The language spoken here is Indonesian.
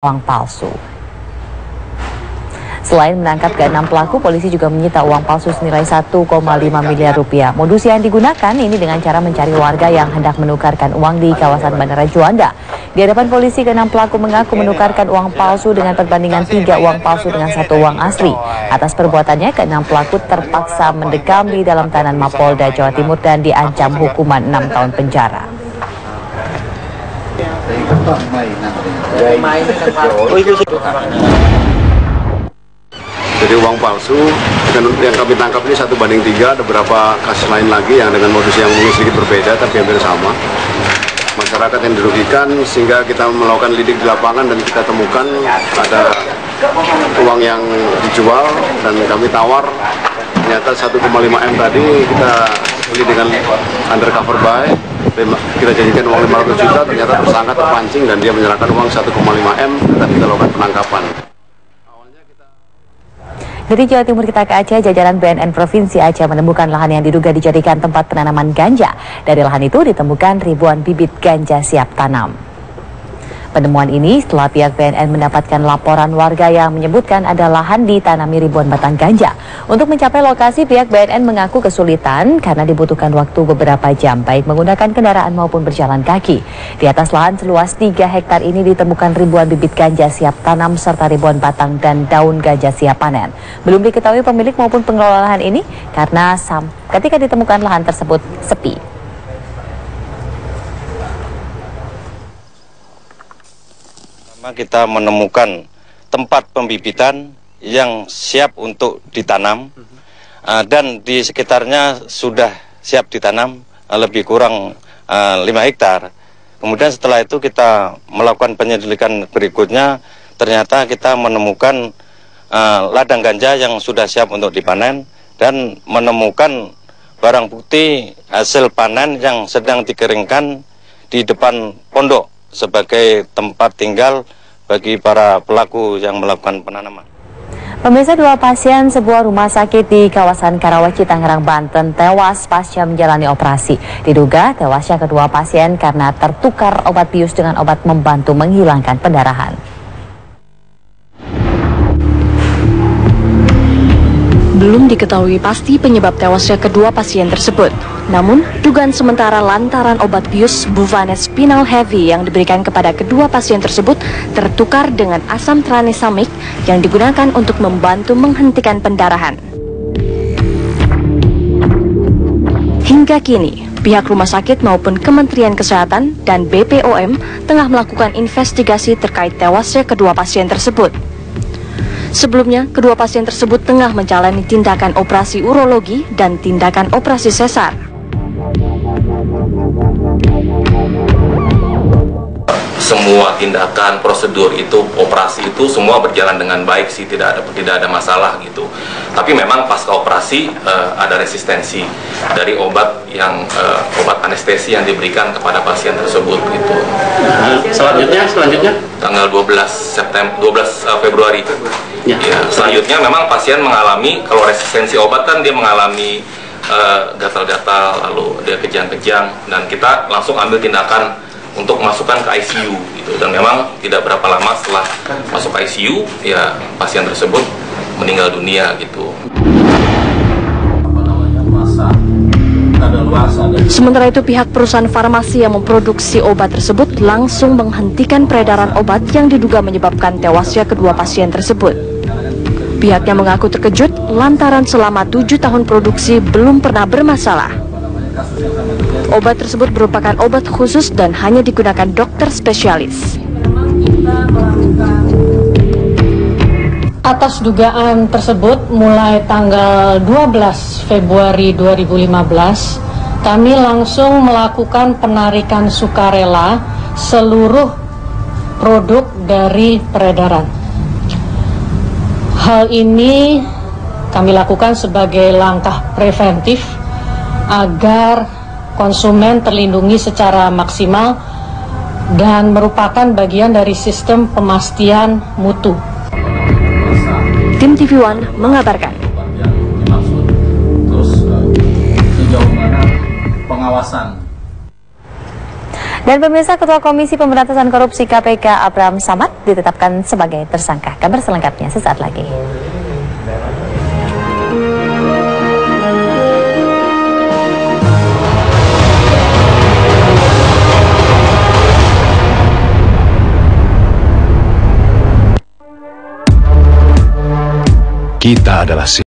uang palsu. Selain menangkap ke-6 pelaku, polisi juga menyita uang palsu senilai 1,5 miliar rupiah. Modus yang digunakan ini dengan cara mencari warga yang hendak menukarkan uang di kawasan Bandara Juanda. Di hadapan polisi, ke-6 pelaku mengaku menukarkan uang palsu dengan perbandingan 3 uang palsu dengan 1 uang asli. Atas perbuatannya, ke-6 pelaku terpaksa mendekam di dalam tahanan Mapolda Jawa Timur dan diancam hukuman 6 tahun penjara. Jadi uang palsu yang kami tangkap ini 1:3, ada beberapa kasus lain lagi yang dengan modus yang mungkin sedikit berbeda tapi hampir sama. Masyarakat yang dirugikan sehingga kita melakukan lidik di lapangan dan kita temukan ada uang yang dijual dan kami tawar, ternyata 1,5 M tadi kita beli dengan undercover buy. Kita jadikan uang 500 juta, ternyata tersangka terpancing dan dia menyerahkan uang 1,5 M dan kita lakukan penangkapan. Dari Jawa Timur kita ke Aceh, jajaran BNN Provinsi Aceh menemukan lahan yang diduga dijadikan tempat penanaman ganja. Dari lahan itu ditemukan ribuan bibit ganja siap tanam. Penemuan ini setelah pihak BNN mendapatkan laporan warga yang menyebutkan ada lahan ditanami ribuan batang ganja. Untuk mencapai lokasi, pihak BNN mengaku kesulitan karena dibutuhkan waktu beberapa jam, baik menggunakan kendaraan maupun berjalan kaki. Di atas lahan seluas 3 hektar ini ditemukan ribuan bibit ganja siap tanam serta ribuan batang dan daun ganja siap panen. Belum diketahui pemilik maupun pengelola lahan ini karena ketika ditemukan lahan tersebut sepi. Kita menemukan tempat pembibitan yang siap untuk ditanam dan di sekitarnya sudah siap ditanam lebih kurang 5 hektar. Kemudian setelah itu kita melakukan penyelidikan berikutnya, ternyata kita menemukan ladang ganja yang sudah siap untuk dipanen dan menemukan barang bukti hasil panen yang sedang dikeringkan di depan pondok sebagai tempat tinggal bagi para pelaku yang melakukan penanaman. Pemirsa, 2 pasien sebuah rumah sakit di kawasan Karawaci, Tangerang, Banten tewas pasca menjalani operasi. Diduga tewasnya kedua pasien karena tertukar obat bius dengan obat membantu menghilangkan pendarahan. Belum diketahui pasti penyebab tewasnya kedua pasien tersebut. Namun, dugaan sementara lantaran obat bius Buvanes Spinal Heavy yang diberikan kepada kedua pasien tersebut tertukar dengan asam tranexamic yang digunakan untuk membantu menghentikan pendarahan. Hingga kini, pihak rumah sakit maupun Kementerian Kesehatan dan BPOM tengah melakukan investigasi terkait tewasnya kedua pasien tersebut. Sebelumnya, kedua pasien tersebut tengah menjalani tindakan operasi urologi dan tindakan operasi sesar. Semua tindakan, prosedur itu, operasi itu semua berjalan dengan baik sih, tidak ada masalah gitu. Tapi memang pasca operasi ada resistensi dari obat obat anestesi yang diberikan kepada pasien tersebut gitu. Selanjutnya tanggal 12 Februari. Ya, selanjutnya memang pasien mengalami, kalau resistensi obat kan dia mengalami gatal-gatal, lalu dia kejang-kejang, dan kita langsung ambil tindakan untuk masukkan ke ICU gitu. Dan memang tidak berapa lama setelah masuk ICU, ya pasien tersebut meninggal dunia gitu. Sementara itu, pihak perusahaan farmasi yang memproduksi obat tersebut langsung menghentikan peredaran obat yang diduga menyebabkan tewasnya kedua pasien tersebut. Pihaknya mengaku terkejut lantaran selama 7 tahun produksi belum pernah bermasalah. Obat tersebut merupakan obat khusus dan hanya digunakan dokter spesialis. Atas dugaan tersebut, mulai tanggal 12 Februari 2015, kami langsung melakukan penarikan sukarela seluruh produk dari peredaran. Hal ini kami lakukan sebagai langkah preventif agar konsumen terlindungi secara maksimal dan merupakan bagian dari sistem pemastian mutu. Tim TV One mengabarkan. Terus sejauh mana pengawasan Dan pemirsa, Ketua Komisi Pemberantasan Korupsi KPK Abraham Samad ditetapkan sebagai tersangka. Kabar selengkapnya sesaat lagi. Kita adalah